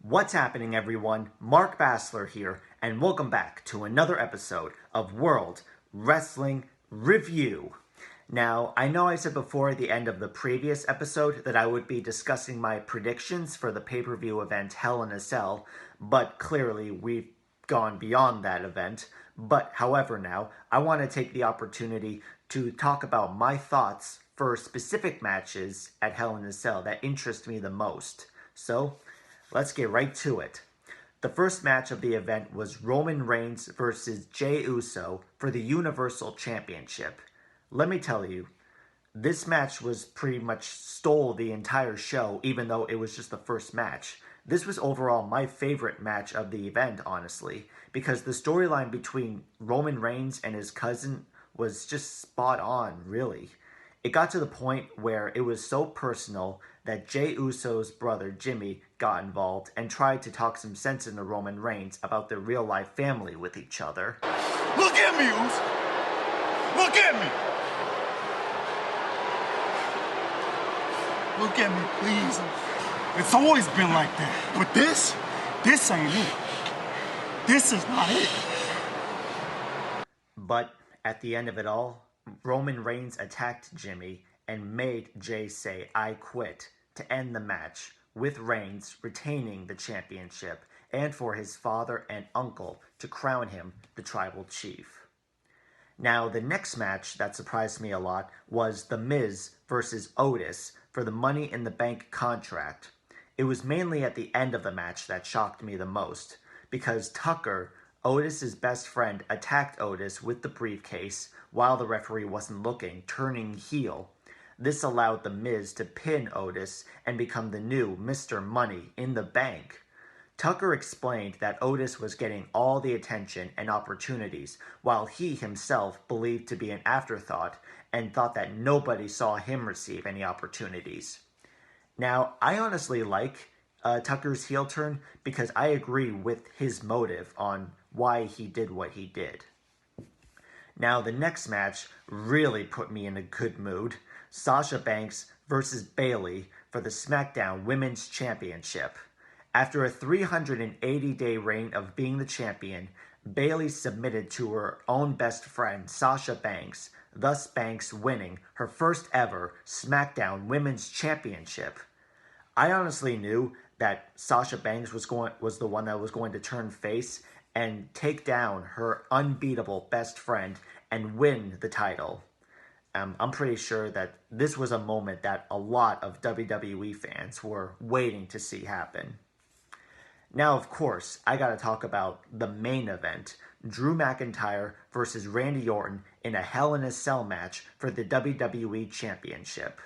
What's happening, everyone? Mark Bassler here, and welcome back to another episode of World Wrestling Review. Now, I know I said before at the end of the previous episode that I would be discussing my predictions for the pay-per-view event Hell in a Cell, but clearly we've gone beyond that event. But, however, now, I want to take the opportunity to talk about my thoughts for specific matches at Hell in a Cell that interest me the most. So, let's get right to it. The first match of the event was Roman Reigns versus Jay Uso for the Universal Championship. Let me tell you, this match was pretty much stole the entire show, even though it was just the first match. This was overall my favorite match of the event, honestly, because the storyline between Roman Reigns and his cousin was just spot on, really. It got to the point where it was so personal that Jay Uso's brother Jimmy got involved and tried to talk some sense into Roman Reigns about their real-life family with each other. Look at me, Uso! Look at me! Look at me, please. It's always been like that. But this ain't it. This is not it. But at the end of it all, Roman Reigns attacked Jimmy and made Jay say, "I quit," to end the match, with Reigns retaining the championship and for his father and uncle to crown him the tribal chief. Now, the next match that surprised me a lot was The Miz versus Otis for the Money in the Bank contract. It was mainly at the end of the match that shocked me the most, because Tucker, Otis's best friend, attacked Otis with the briefcase while the referee wasn't looking, turning heel. This allowed The Miz to pin Otis and become the new Mr. Money in the Bank. Tucker explained that Otis was getting all the attention and opportunities, while he himself believed to be an afterthought and thought that nobody saw him receive any opportunities. Now, I honestly like Tucker's heel turn because I agree with his motive on why he did what he did. Now, the next match really put me in a good mood. Sasha Banks versus Bayley for the SmackDown Women's Championship. After a 380-day reign of being the champion, Bayley submitted to her own best friend, Sasha Banks, thus Banks winning her first ever SmackDown Women's Championship. I honestly knew that Sasha Banks was the one that was going to turn face and take down her unbeatable best friend and win the title. I'm pretty sure that this was a moment that a lot of WWE fans were waiting to see happen. Now, of course, I gotta talk about the main event, Drew McIntyre versus Randy Orton in a Hell in a Cell match for the WWE Championship.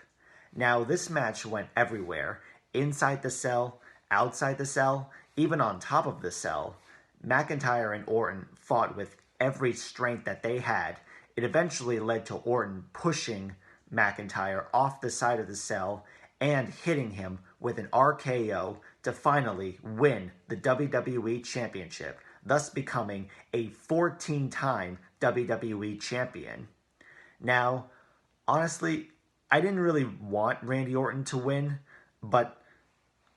Now, this match went everywhere, inside the cell, outside the cell, even on top of the cell. McIntyre and Orton fought with every strength that they had. It eventually led to Orton pushing McIntyre off the side of the cell and hitting him with an RKO to finally win the WWE Championship, thus becoming a 14-time WWE Champion. Now, honestly, I didn't really want Randy Orton to win, but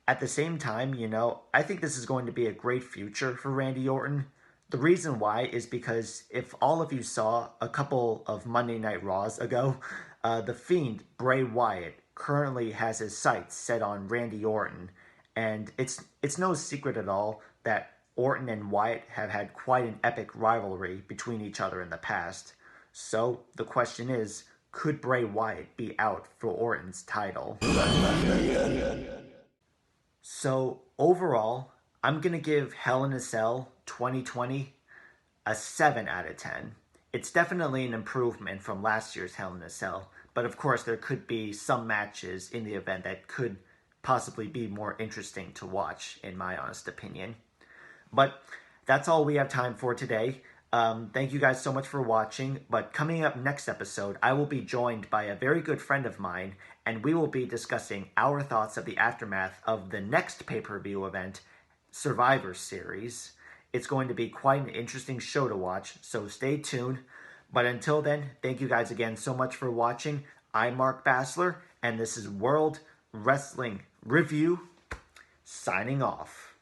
at the same time, I think this is going to be a great future for Randy Orton. The reason why is because if all of you saw a couple of Monday Night Raws ago, the Fiend, Bray Wyatt, currently has his sights set on Randy Orton. And it's no secret at all that Orton and Wyatt have had quite an epic rivalry between each other in the past. So the question is, could Bray Wyatt be out for Orton's title? So overall, I'm going to give Hell in a Cell 2020 a 7 out of 10. It's definitely an improvement from last year's Hell in a Cell, but of course there could be some matches in the event that could possibly be more interesting to watch, in my honest opinion. But that's all we have time for today. Thank you guys so much for watching, but coming up next episode, I will be joined by a very good friend of mine, and we will be discussing our thoughts of the aftermath of the next pay-per-view event, Survivor Series. It's going to be quite an interesting show to watch, so stay tuned. But until then, thank you guys again so much for watching. I'm Mark Bassler, and this is World Wrestling Review, signing off.